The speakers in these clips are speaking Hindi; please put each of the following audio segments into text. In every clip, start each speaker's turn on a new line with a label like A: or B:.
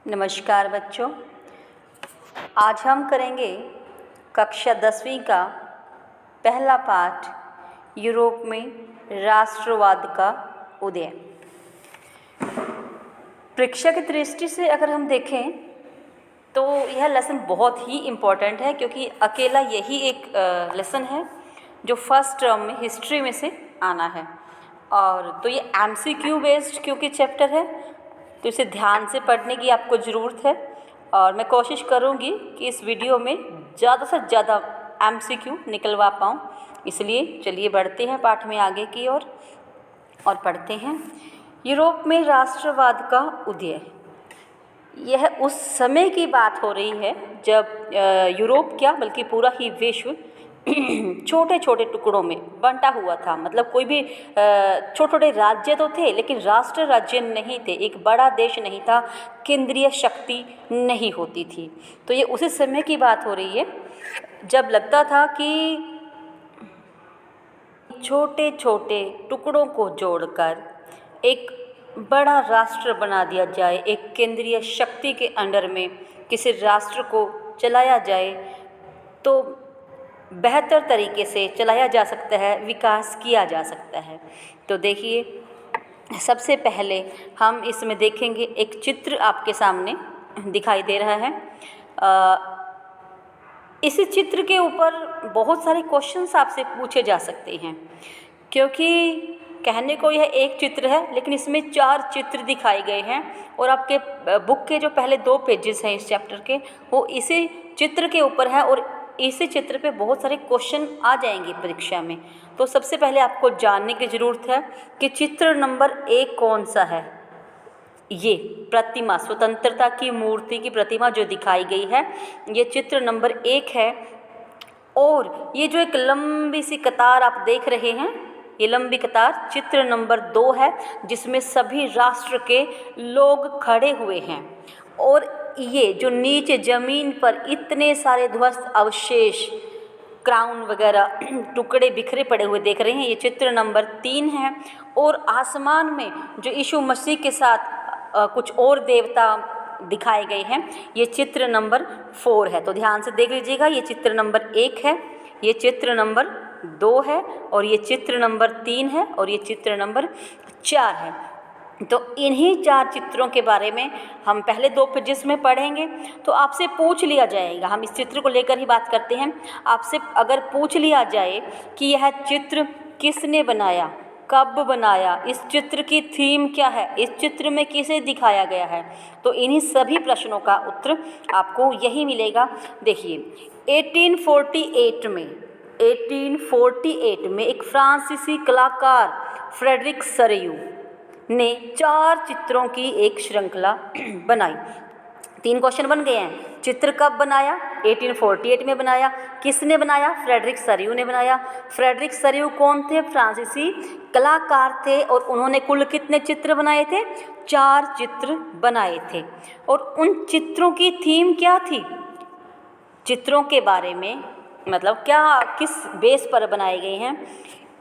A: नमस्कार बच्चों, आज हम करेंगे कक्षा 10वीं का पहला पाठ यूरोप में राष्ट्रवाद का उदय। परीक्षा की दृष्टि से अगर हम देखें तो यह लेसन बहुत ही इम्पोर्टेंट है, क्योंकि अकेला यही एक लेसन है जो फर्स्ट टर्म में हिस्ट्री में से आना है। और तो ये MCQ बेस्ड क्योंकि चैप्टर है, तो इसे ध्यान से पढ़ने की आपको ज़रूरत है। और मैं कोशिश करूँगी कि इस वीडियो में ज़्यादा से ज़्यादा MCQ निकलवा पाऊँ। इसलिए चलिए बढ़ते हैं पाठ में आगे की ओर और पढ़ते हैं। यूरोप में राष्ट्रवाद का उदय। यह उस समय की बात हो रही है जब यूरोप क्या बल्कि पूरा ही विश्व छोटे छोटे टुकड़ों में बंटा हुआ था। मतलब कोई भी छोटे छोटे राज्य तो थे, लेकिन राष्ट्र राज्य नहीं थे, एक बड़ा देश नहीं था, केंद्रीय शक्ति नहीं होती थी। तो ये उसी समय की बात हो रही है जब लगता था कि छोटे छोटे टुकड़ों को जोड़कर एक बड़ा राष्ट्र बना दिया जाए, एक केंद्रीय शक्ति के अंडर में किसी राष्ट्र को चलाया जाए तो बेहतर तरीके से चलाया जा सकता है, विकास किया जा सकता है। तो देखिए, सबसे पहले हम इसमें देखेंगे एक चित्र आपके सामने दिखाई दे रहा है। इस चित्र के ऊपर बहुत सारे क्वेश्चंस आपसे पूछे जा सकते हैं, क्योंकि कहने को यह एक चित्र है लेकिन इसमें 4 चित्र दिखाए गए हैं। और आपके बुक के जो पहले 2 पेजेस हैं इस चैप्टर के, वो इसी चित्र के ऊपर है और इसी चित्र पे बहुत सारे क्वेश्चन आ जाएंगे परीक्षा में। तो सबसे पहले आपको जानने की ज़रूरत है कि चित्र नंबर 1 कौन सा है। ये प्रतिमा, स्वतंत्रता की मूर्ति की प्रतिमा जो दिखाई गई है, ये चित्र नंबर 1 है। और ये जो एक लंबी सी कतार आप देख रहे हैं, ये लंबी कतार चित्र नंबर 2 है, जिसमें सभी राष्ट्र के लोग खड़े हुए हैं। और ये जो नीचे ज़मीन पर इतने सारे ध्वस्त अवशेष, क्राउन वगैरह टुकड़े बिखरे पड़े हुए देख रहे हैं, ये चित्र नंबर 3 है। और आसमान में जो यीशु मसीह के साथ कुछ और देवता दिखाए गए हैं, ये चित्र नंबर 4 है। तो ध्यान से देख लीजिएगा, ये चित्र नंबर 1 है, ये चित्र नंबर 2 है, और ये चित्र नंबर 3 है, और ये चित्र नंबर 4 है। तो इन्हीं 4 चित्रों के बारे में हम पहले 2 पेजेस में पढ़ेंगे। तो आपसे पूछ लिया जाएगा, हम इस चित्र को लेकर ही बात करते हैं। आपसे अगर पूछ लिया जाए कि यह चित्र किसने बनाया, कब बनाया, इस चित्र की थीम क्या है, इस चित्र में किसे दिखाया गया है, तो इन्हीं सभी प्रश्नों का उत्तर आपको यही मिलेगा। देखिए, 1848 में एक फ्रांसीसी कलाकार फ्रेडरिक सरियू ने 4 चित्रों की एक श्रृंखला बनाई। 3 क्वेश्चन बन गए हैं। चित्र कब बनाया? 1848 में बनाया। किसने बनाया? फ्रेडरिक सरियू ने बनाया। फ्रेडरिक सरियू कौन थे? फ्रांसीसी कलाकार थे। और उन्होंने कुल कितने चित्र बनाए थे? 4 चित्र बनाए थे। और उन चित्रों की थीम क्या थी? चित्रों के बारे में, मतलब क्या, किस बेस पर बनाए गए हैं,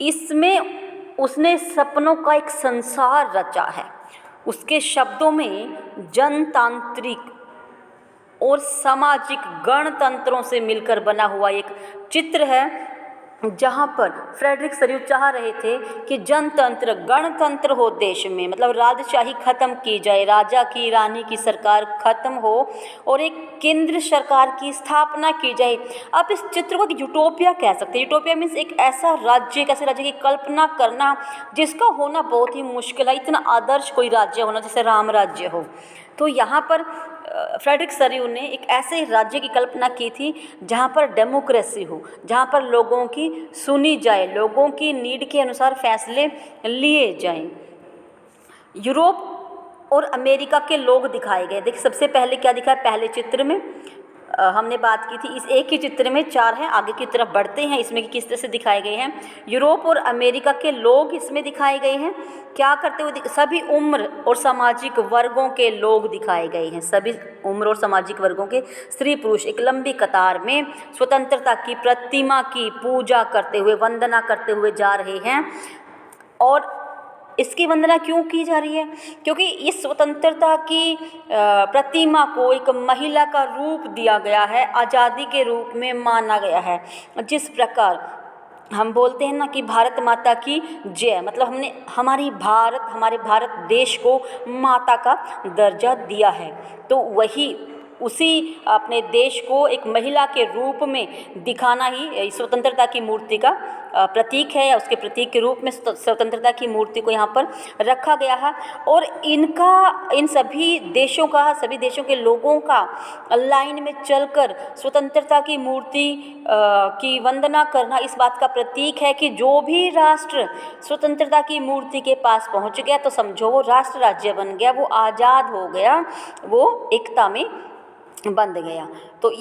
A: इसमें उसने सपनों का एक संसार रचा है। उसके शब्दों में जनतांत्रिक और सामाजिक गणतंत्रों से मिलकर बना हुआ एक चित्र है, जहाँ पर फ्रेडरिक सरियू चाह रहे थे कि जनतंत्र, गणतंत्र हो देश में, मतलब राजशाही खत्म की जाए, राजा की रानी की सरकार खत्म हो और एक केंद्र सरकार की स्थापना की जाए। आप इस चित्र को यूटोपिया कह सकते हैं। यूटोपिया मीन्स एक ऐसा राज्य, एक ऐसे राज्य की कल्पना करना जिसका होना बहुत ही मुश्किल है। इतना आदर्श कोई राज्य होना जैसे राम राज्य हो। तो यहाँ पर फ्रेडरिक सरियू ने एक ऐसे राज्य की कल्पना की थी जहाँ पर डेमोक्रेसी हो, जहाँ पर लोगों की सुनी जाए, लोगों की नीड के अनुसार फैसले लिए जाएं। यूरोप और अमेरिका के लोग दिखाए गए। देखिए, सबसे पहले क्या दिखा है? पहले चित्र में हमने बात की थी, इस एक ही चित्र में 4 हैं। आगे की तरफ बढ़ते हैं, इसमें किस तरह से दिखाए गए हैं। यूरोप और अमेरिका के लोग इसमें दिखाए गए हैं। क्या करते हुए? सभी उम्र और सामाजिक वर्गों के लोग दिखाए गए हैं। सभी उम्र और सामाजिक वर्गों के स्त्री पुरुष एक लंबी कतार में स्वतंत्रता की प्रतिमा की पूजा करते हुए, वंदना करते हुए जा रहे हैं। और इसकी वंदना क्यों की जा रही है? क्योंकि इस स्वतंत्रता की प्रतिमा को एक महिला का रूप दिया गया है, आज़ादी के रूप में माना गया है। जिस प्रकार हम बोलते हैं ना कि भारत माता की जय, मतलब हमने हमारे भारत देश को माता का दर्जा दिया है, तो वही उसी अपने देश को एक महिला के रूप में दिखाना ही स्वतंत्रता की मूर्ति का प्रतीक है, या उसके प्रतीक के रूप में स्वतंत्रता की मूर्ति को यहाँ पर रखा गया है। और इन सभी देशों के लोगों का लाइन में चलकर स्वतंत्रता की मूर्ति की वंदना करना इस बात का प्रतीक है कि जो भी राष्ट्र स्वतंत्रता की मूर्ति के पास पहुँच गया तो समझो वो राष्ट्र राज्य बन गया, वो आज़ाद हो गया, वो एकता में बंध गया। तो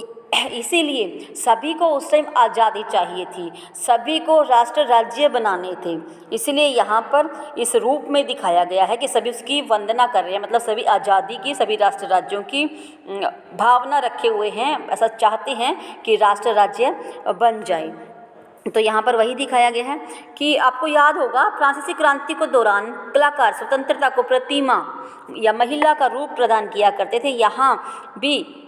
A: इसीलिए सभी को उस टाइम आज़ादी चाहिए थी, सभी को राष्ट्र राज्य बनाने थे, इसलिए यहाँ पर इस रूप में दिखाया गया है कि सभी उसकी वंदना कर रहे हैं, मतलब सभी आज़ादी की, सभी राष्ट्र राज्यों की भावना रखे हुए हैं, ऐसा चाहते हैं कि राष्ट्र राज्य बन जाए। तो यहाँ पर वही दिखाया गया है कि आपको याद होगा फ्रांसीसी क्रांति के दौरान कलाकार स्वतंत्रता को प्रतिमा या महिला का रूप प्रदान किया करते थे। यहाँ भी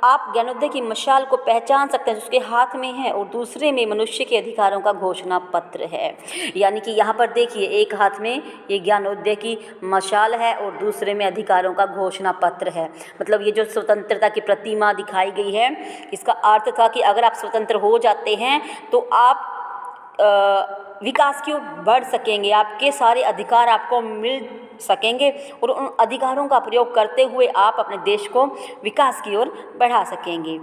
A: आप ज्ञानोदय की मशाल को पहचान सकते हैं, उसके हाथ में है और दूसरे में मनुष्य के अधिकारों का घोषणा पत्र है। यानी कि यहाँ पर देखिए, एक हाथ में ये ज्ञानोदय की मशाल है और दूसरे में अधिकारों का घोषणा पत्र है। मतलब ये जो स्वतंत्रता की प्रतिमा दिखाई गई है, इसका अर्थ था कि अगर आप स्वतंत्र हो जाते हैं तो आप विकास की ओर बढ़ सकेंगे, आपके सारे अधिकार आपको मिल सकेंगे और उन अधिकारों का प्रयोग करते हुए आप अपने देश को विकास की ओर बढ़ा सकेंगे।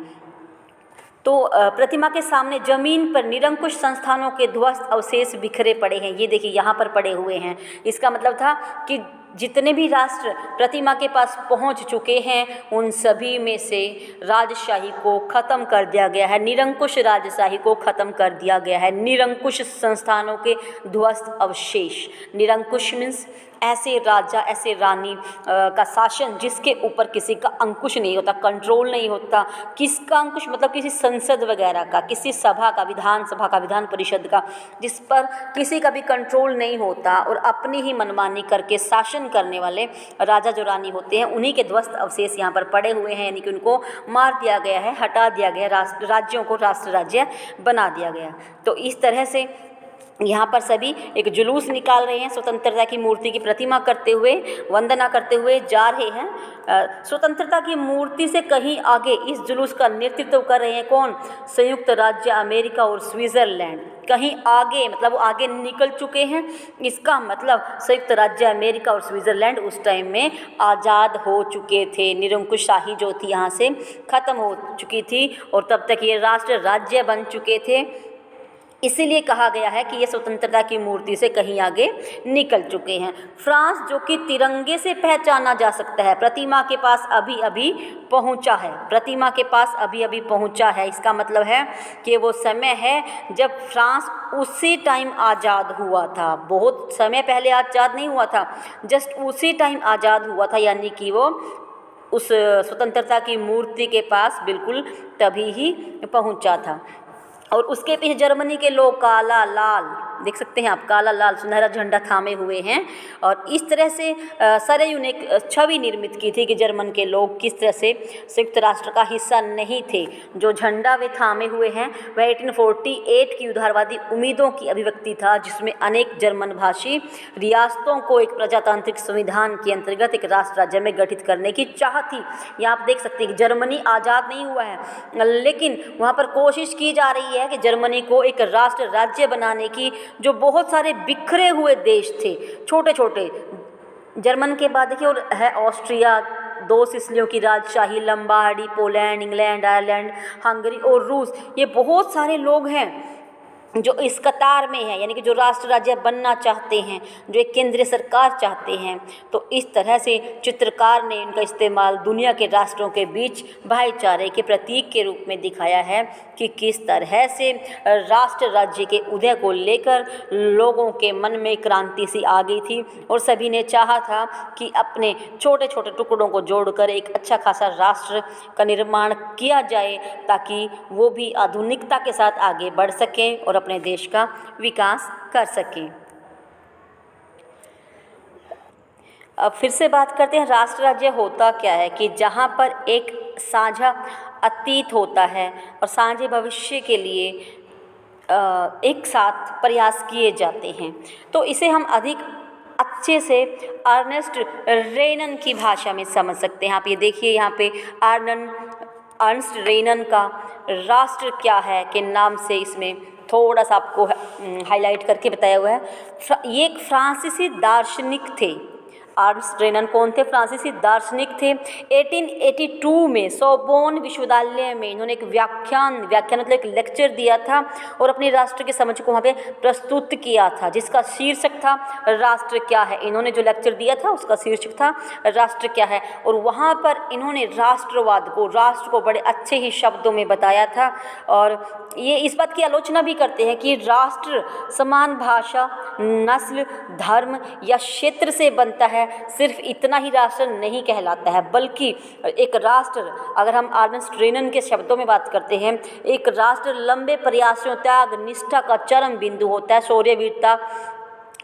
A: तो प्रतिमा के सामने ज़मीन पर निरंकुश संस्थानों के ध्वस्त अवशेष बिखरे पड़े हैं। ये देखिए यहाँ पर पड़े हुए हैं। इसका मतलब था कि जितने भी राष्ट्र प्रतिमा के पास पहुंच चुके हैं उन सभी में से राजशाही को ख़त्म कर दिया गया है, निरंकुश राजशाही को ख़त्म कर दिया गया है। निरंकुश संस्थानों के ध्वस्त अवशेष, निरंकुश मीन्स ऐसे राजा, ऐसे रानी का शासन जिसके ऊपर किसी का अंकुश नहीं होता, कंट्रोल नहीं होता। किसका अंकुश? मतलब किसी संसद वगैरह का, किसी सभा का, विधानसभा का, विधान परिषद का, जिस पर किसी का भी कंट्रोल नहीं होता और अपनी ही मनमानी करके शासन करने वाले राजा जो रानी होते हैं, उन्हीं के ध्वस्त अवशेष यहाँ पर पड़े हुए हैं। यानी कि उनको मार दिया गया है, हटा दिया गया, राज्यों को राष्ट्र राज्य बना दिया गया। तो इस तरह से यहाँ पर सभी एक जुलूस निकाल रहे हैं, स्वतंत्रता की मूर्ति की प्रतिमा करते हुए, वंदना करते हुए जा रहे हैं। स्वतंत्रता की मूर्ति से कहीं आगे इस जुलूस का नेतृत्व कर रहे हैं कौन? संयुक्त राज्य अमेरिका और स्विट्ज़रलैंड। कहीं आगे, मतलब वो आगे निकल चुके हैं। इसका मतलब संयुक्त राज्य अमेरिका और स्विट्ज़रलैंड उस टाइम में आज़ाद हो चुके थे, निरंकुशशाही जो थी यहाँ से ख़त्म हो चुकी थी और तब तक ये राष्ट्र राज्य बन चुके थे। इसीलिए कहा गया है कि ये स्वतंत्रता की मूर्ति से कहीं आगे निकल चुके हैं। फ्रांस जो कि तिरंगे से पहचाना जा सकता है, प्रतिमा के पास अभी अभी पहुंचा है, प्रतिमा के पास अभी अभी पहुंचा है। इसका मतलब है कि वो समय है जब फ्रांस उसी टाइम आज़ाद हुआ था, बहुत समय पहले आज़ाद नहीं हुआ था, जस्ट उसी टाइम आज़ाद हुआ था। यानी कि वो उस स्वतंत्रता की मूर्ति के पास बिल्कुल तभी ही पहुंचा था। और उसके पीछे जर्मनी के लोग काला लाल, देख सकते हैं आप, काला लाल सुनहरा झंडा थामे हुए हैं। और इस तरह से सरयू ने एक छवि निर्मित की थी कि जर्मन के लोग किस तरह से संयुक्त राष्ट्र का हिस्सा नहीं थे। जो झंडा वे थामे हुए हैं वह 1848 की उदारवादी उम्मीदों की अभिव्यक्ति था, जिसमें अनेक जर्मन भाषी रियासतों को एक प्रजातांत्रिक संविधान के अंतर्गत एक राष्ट्र राज्य में गठित करने की चाह थी। यहाँ आप देख सकते हैं कि जर्मनी आज़ाद नहीं हुआ है, लेकिन वहाँ पर कोशिश की जा रही है कि जर्मनी को एक राष्ट्र राज्य बनाने की। जो बहुत सारे बिखरे हुए देश थे, छोटे छोटे, जर्मन के बाद देखिए और है ऑस्ट्रिया, 2 सिसिलियों की राजशाही, लंबार्डी, पोलैंड, इंग्लैंड, आयरलैंड, हंगरी और रूस, ये बहुत सारे लोग हैं जो इस कतार में है, यानी कि जो राष्ट्र राज्य बनना चाहते हैं, जो एक केंद्रीय सरकार चाहते हैं। तो इस तरह से चित्रकार ने इनका इस्तेमाल दुनिया के राष्ट्रों के बीच भाईचारे के प्रतीक के रूप में दिखाया है कि किस तरह से राष्ट्र राज्य के उदय को लेकर लोगों के मन में क्रांति सी आ गई थी और सभी ने चाहा था कि अपने छोटे छोटे टुकड़ों को जोड़कर एक अच्छा खासा राष्ट्र का निर्माण किया जाए, ताकि वो भी आधुनिकता के साथ आगे बढ़ सकें और अपने देश का विकास कर सकें। अब फिर से बात करते हैं राष्ट्र राज्य होता क्या है, कि जहाँ पर एक साझा अतीत होता है और साझे भविष्य के लिए एक साथ प्रयास किए जाते हैं। तो इसे हम अधिक अच्छे से अर्नेस्ट रेनन की भाषा में समझ सकते हैं। आप ये देखिए यहाँ पे अर्नेस्ट रेनन का राष्ट्र क्या है के नाम से इसमें थोड़ा सा आपको हाईलाइट करके बताया हुआ है। ये एक फ्रांसीसी दार्शनिक थे। अर्नेस्ट रेनन कौन थे? फ्रांसीसी दार्शनिक थे। 1882 में सोर्बोन विश्वविद्यालय में इन्होंने एक व्याख्यान मतलब एक लेक्चर दिया था और अपने राष्ट्र के समझ को वहाँ पे प्रस्तुत किया था, जिसका शीर्षक था राष्ट्र क्या है। इन्होंने जो लेक्चर दिया था उसका शीर्षक था राष्ट्र क्या है, और वहाँ पर इन्होंने राष्ट्र को बड़े अच्छे ही शब्दों में बताया था। और ये इस बात की आलोचना भी करते हैं कि राष्ट्र समान भाषा, नस्ल, धर्म या क्षेत्र से बनता है, सिर्फ इतना ही राष्ट्र नहीं कहलाता है, बल्कि एक राष्ट्र, अगर हम अर्नेस्ट रेनन के शब्दों में बात करते हैं, एक राष्ट्र लंबे प्रयासों, त्याग, निष्ठा का चरम बिंदु होता है। शौर्य, वीरता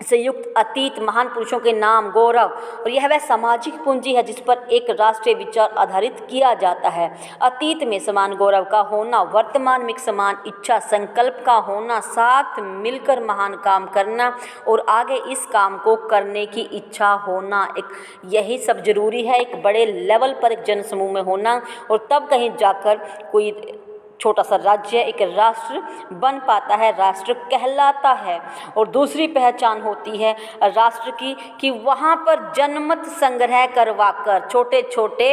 A: से युक्त अतीत, महान पुरुषों के नाम, गौरव, और यह वह सामाजिक पूंजी है जिस पर एक राष्ट्रीय विचार आधारित किया जाता है। अतीत में समान गौरव का होना, वर्तमान में समान इच्छा संकल्प का होना, साथ मिलकर महान काम करना और आगे इस काम को करने की इच्छा होना, यही सब जरूरी है एक बड़े लेवल पर एक जनसमूह में होना, और तब कहीं जाकर कोई छोटा सा राज्य एक राष्ट्र बन पाता है, राष्ट्र कहलाता है। और दूसरी पहचान होती है राष्ट्र की कि वहाँ पर जनमत संग्रह करवाकर छोटे छोटे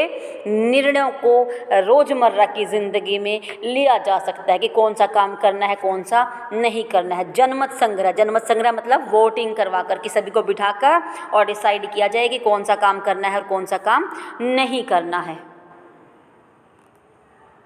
A: निर्णयों को रोज़मर्रा की ज़िंदगी में लिया जा सकता है कि कौन सा काम करना है, कौन सा नहीं करना है। जनमत संग्रह मतलब वोटिंग करवा कर कि सभी को बिठाकर और डिसाइड किया जाए कि कौन सा काम करना है और कौन सा काम नहीं करना है।